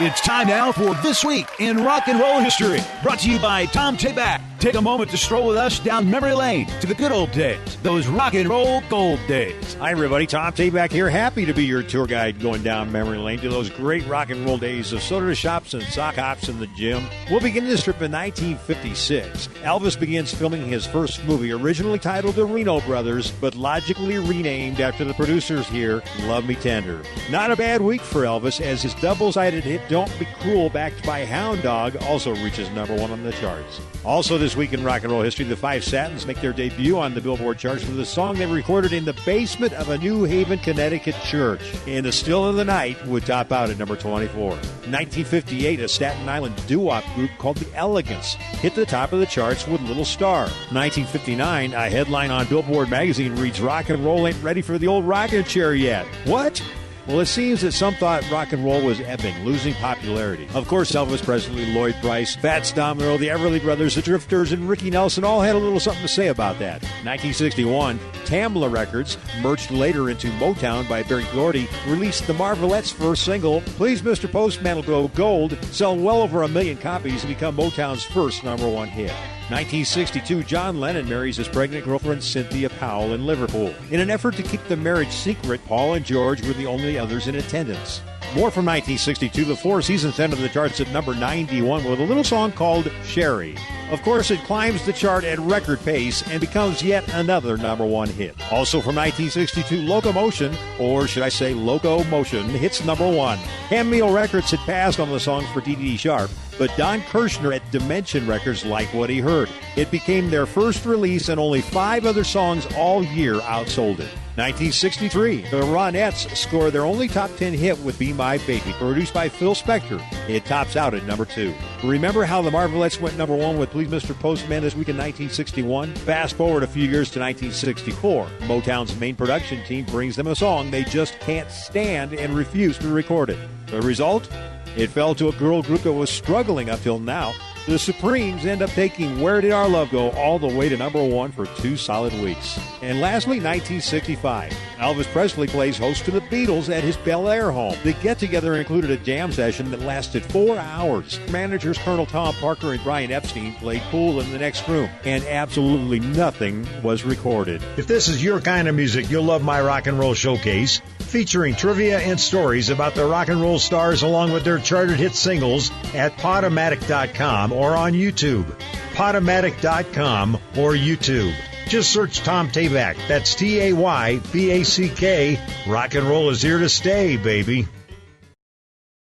It's time now for This Week in Rock and Roll History, brought to you by Tom Tayback. Take a moment to stroll with us down memory lane to the good old days, those rock and roll gold days. Hi, everybody. Tom Tayback here. Happy to be your tour guide going down memory lane to those great rock and roll days of soda shops and sock hops in the gym. We'll begin this trip in 1956. Elvis begins filming his first movie, originally titled The Reno Brothers, but logically renamed after the producers here, Love Me Tender. Not a bad week for Elvis, as his double-sided hit Don't Be Cruel, backed by Hound Dog, also reaches number one on the charts. Also this week in rock and roll history, the Five Satins make their debut on the Billboard charts with a song they recorded in the basement of a New Haven, Connecticut church. In the Still of the Night would top out at number 24. 1958, a Staten Island doo-wop group called The Elegants hit the top of the charts with Little Star. 1959, a headline on Billboard magazine reads, "Rock and roll ain't ready for the old rocking chair yet." What? Well, it seems that some thought rock and roll was ebbing, losing popularity. Of course, Elvis Presley, Lloyd Price, Fats Domino, the Everly Brothers, the Drifters, and Ricky Nelson all had a little something to say about that. 1961, Tamla Records, merged later into Motown by Berry Gordy, released the Marvelettes' first single, Please Mr. Postman Will Go Gold, sell well over 1 million copies and become Motown's first number one hit. 1962, John Lennon marries his pregnant girlfriend Cynthia Powell in Liverpool. In an effort to keep the marriage secret, Paul and George were the only others in attendance. More from 1962, the Four Seasons entered the charts at number 91 with a little song called Sherry. Of course, it climbs the chart at record pace and becomes yet another number one hit. Also from 1962, Locomotion, or should I say Locomotion, hits number one. Cameo Records had passed on the song for D.D. Sharp, but Don Kirshner at Dimension Records liked what he heard. It became their first release, and only 5 other songs all year outsold it. 1963, the Ronettes score their only top 10 hit with Be My Baby, produced by Phil Spector. It tops out at number 2. Remember how the Marvelettes went number 1 with Please Mr. Postman this week in 1961? Fast forward a few years to 1964. Motown's main production team brings them a song they just can't stand and refuse to record it. The result? It fell to a girl group that was struggling up till now. The Supremes end up taking Where Did Our Love Go all the way to number 1 for 2 solid weeks. And lastly, 1965. Elvis Presley plays host to the Beatles at his Bel Air home. The get-together included a jam session that lasted 4 hours. Managers Colonel Tom Parker and Brian Epstein played pool in the next room, and absolutely nothing was recorded. If this is your kind of music, you'll love my Rock and Roll Showcase, featuring trivia and stories about the rock and roll stars along with their charted hit singles at Podomatic.com or on YouTube. Podomatic.com or YouTube. Just search Tom Tayback. That's Tayback. Rock and roll is here to stay, baby.